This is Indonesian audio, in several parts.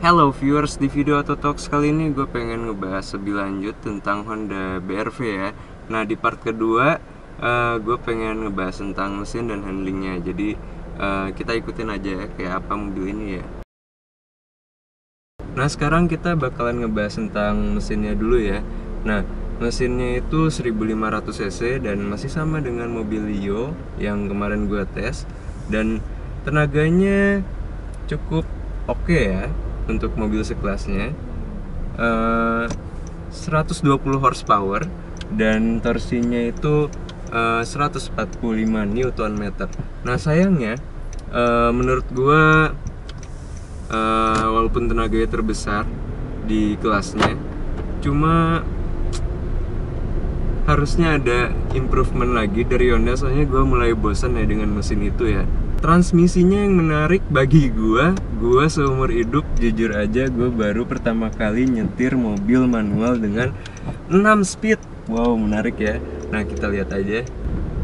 Hello viewers, di video Auto Talks kali ini gue pengen ngebahas lebih lanjut tentang Honda BRV ya. Nah di part kedua gue pengen ngebahas tentang mesin dan handlingnya. Jadi kita ikutin aja ya kayak apa mobil ini ya. Nah sekarang kita bakalan ngebahas tentang mesinnya dulu ya. Nah mesinnya itu 1500 cc dan masih sama dengan mobil Leo yang kemarin gue tes. Dan tenaganya cukup oke ya untuk mobil sekelasnya. 120 horsepower dan torsinya itu 145 Nm. Nah sayangnya menurut gua walaupun tenaganya terbesar di kelasnya, cuma harusnya ada improvement lagi dari Honda. Soalnya gue mulai bosan ya dengan mesin itu ya. Transmisinya yang menarik bagi gue seumur hidup jujur aja gue baru pertama kali nyetir mobil manual dengan 6 speed. Wow menarik ya. Nah kita lihat aja.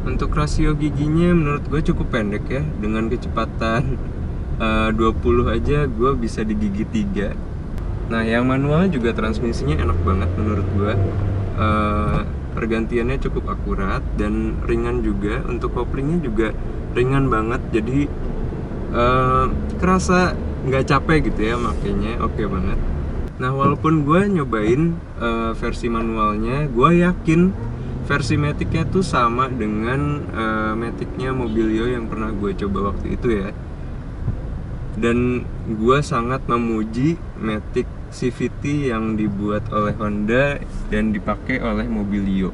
Untuk rasio giginya menurut gue cukup pendek ya. Dengan kecepatan 20 aja gue bisa di gigi 3. Nah yang manual juga transmisinya enak banget menurut gue. Pergantiannya cukup akurat dan ringan juga. Untuk koplingnya juga ringan banget, jadi kerasa nggak capek gitu ya, makanya oke banget. Nah walaupun gue nyobain versi manualnya, gue yakin versi Matic-nya tuh sama dengan Matic-nya Mobilio yang pernah gue coba waktu itu ya. Dan gue sangat memuji Matic CVT yang dibuat oleh Honda dan dipakai oleh Mobilio.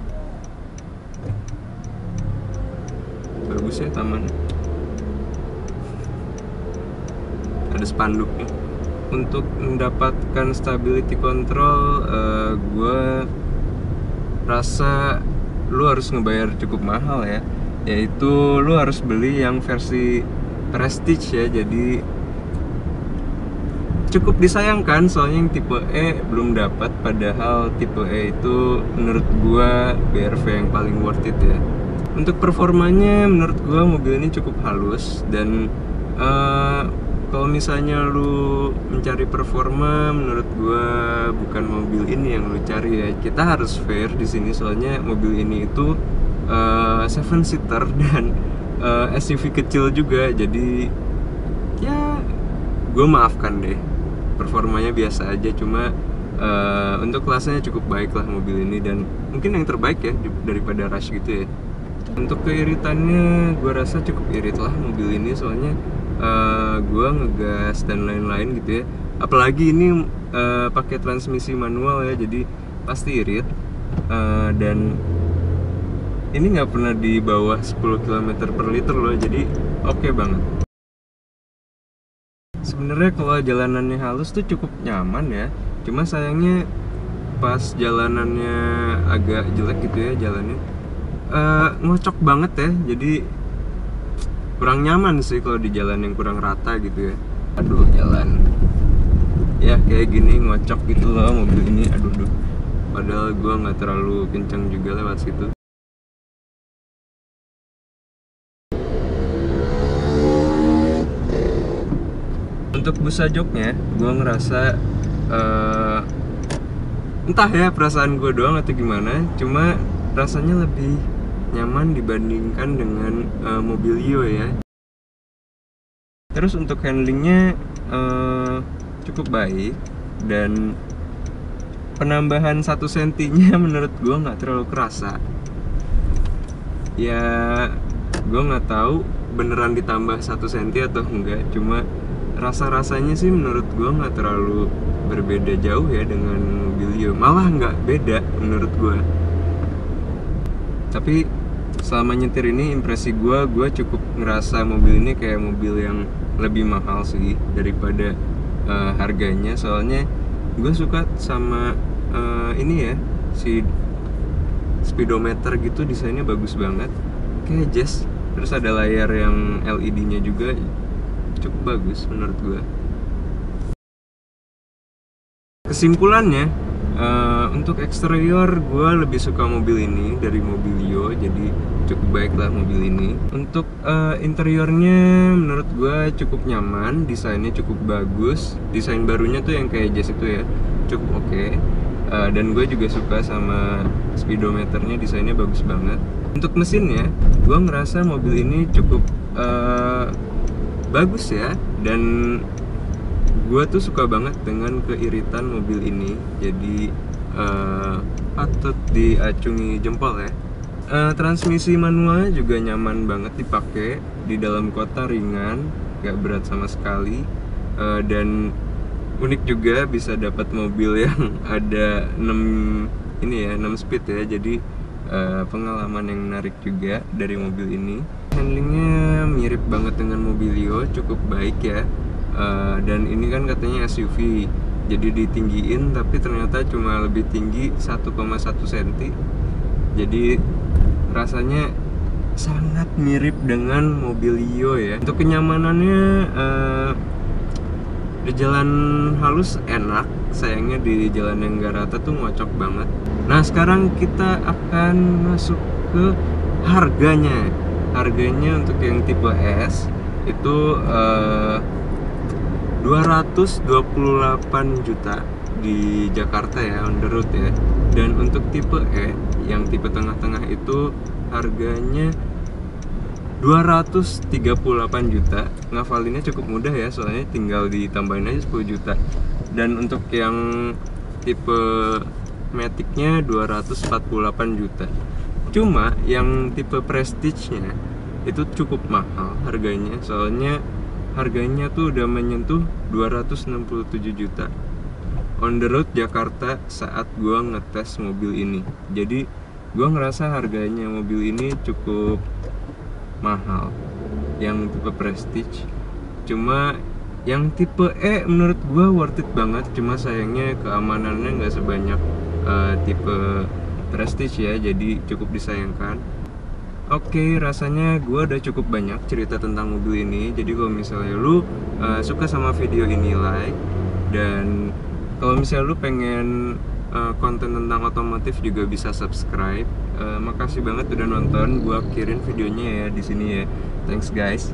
Bagus ya tamannya. Ada spanduknya. Untuk mendapatkan stability control, gue rasa lu harus ngebayar cukup mahal ya. Yaitu lu harus beli yang versi Prestige ya. Jadi cukup disayangkan soalnya yang tipe E belum dapat, padahal tipe E itu menurut gua BRV yang paling worth it ya. Untuk performanya menurut gua mobil ini cukup halus dan kalau misalnya lu mencari performa, menurut gua bukan mobil ini yang lu cari ya. Kita harus fair di sini soalnya mobil ini itu 7 seater dan SUV kecil juga, jadi ya gue maafkan deh, performanya biasa aja. Cuma untuk kelasnya cukup baik lah mobil ini, dan mungkin yang terbaik ya daripada Rush gitu ya. Untuk keiritannya gue rasa cukup irit lah mobil ini, soalnya gue ngegas dan lain-lain gitu ya. Apalagi ini pakai transmisi manual ya, jadi pasti irit. Dan ini nggak pernah di bawah 10 km per liter loh, jadi oke banget. Sebenarnya kalau jalanannya halus tuh cukup nyaman ya. Cuma sayangnya pas jalanannya agak jelek gitu ya jalannya, ngocok banget ya. Jadi kurang nyaman sih kalau di jalan yang kurang rata gitu ya. Aduh jalan ya kayak gini ngocok gitu loh mobil ini. Aduh. Padahal gue nggak terlalu kencang juga lewat situ. Untuk busa joknya, gue ngerasa entah ya perasaan gue doang atau gimana, cuma rasanya lebih nyaman dibandingkan dengan Mobilio ya. Terus untuk handlingnya cukup baik, dan penambahan 1 sentinya menurut gue nggak terlalu kerasa. Ya gue nggak tahu beneran ditambah 1 senti atau enggak, cuma rasa-rasanya sih menurut gue nggak terlalu berbeda jauh ya dengan Mobilio, malah nggak beda menurut gue. Tapi selama nyetir ini impresi gue cukup ngerasa mobil ini kayak mobil yang lebih mahal sih daripada harganya. Soalnya gue suka sama ini ya, si speedometer gitu, desainnya bagus banget kayak jazz. Terus ada layar yang LED-nya juga cukup bagus menurut gue. Kesimpulannya, Untuk eksterior gue lebih suka mobil ini dari Mobilio, jadi cukup baik lah mobil ini. Untuk interiornya menurut gue cukup nyaman, desainnya cukup bagus. Desain barunya tuh yang kayak Jazz itu ya, cukup oke. Dan gue juga suka sama speedometernya, desainnya bagus banget. Untuk mesinnya, gue ngerasa mobil ini cukup bagus ya, dan gue tuh suka banget dengan keiritan mobil ini. Jadi patut diacungi jempol ya. Transmisi manual juga nyaman banget dipakai di dalam kota, ringan, gak berat sama sekali. Dan unik juga bisa dapat mobil yang ada 6 speed ya. Jadi pengalaman yang menarik juga dari mobil ini. Handlingnya mirip banget dengan Mobilio, cukup baik ya. Dan ini kan katanya SUV, jadi ditinggiin, tapi ternyata cuma lebih tinggi 1,1 cm. Jadi rasanya sangat mirip dengan Mobilio ya. Untuk kenyamanannya di jalan halus enak, sayangnya di jalan yang gak rata tuh ngocok banget. Nah sekarang kita akan masuk ke harganya. Harganya untuk yang tipe S itu 228 juta di Jakarta ya, on the road ya. Dan untuk tipe E yang tipe tengah-tengah itu harganya 238 juta. Ngafalinnya cukup mudah ya, soalnya tinggal ditambahin aja 10 juta. Dan untuk yang tipe Matic-nya 248 juta. Cuma yang tipe Prestige-nya itu cukup mahal harganya, soalnya harganya tuh udah menyentuh 267 juta on the road Jakarta saat gua ngetes mobil ini. Jadi gua ngerasa harganya mobil ini cukup mahal yang tipe Prestige. Cuma yang tipe E menurut gua worth it banget, cuma sayangnya keamanannya nggak sebanyak tipe Prestige ya, jadi cukup disayangkan. Oke, rasanya gue udah cukup banyak cerita tentang mobil ini. Jadi kalau misalnya lu suka sama video ini, like. Dan kalau misalnya lu pengen konten tentang otomotif juga bisa subscribe. Makasih banget udah nonton. Gue akhirin videonya ya di sini ya. Thanks guys.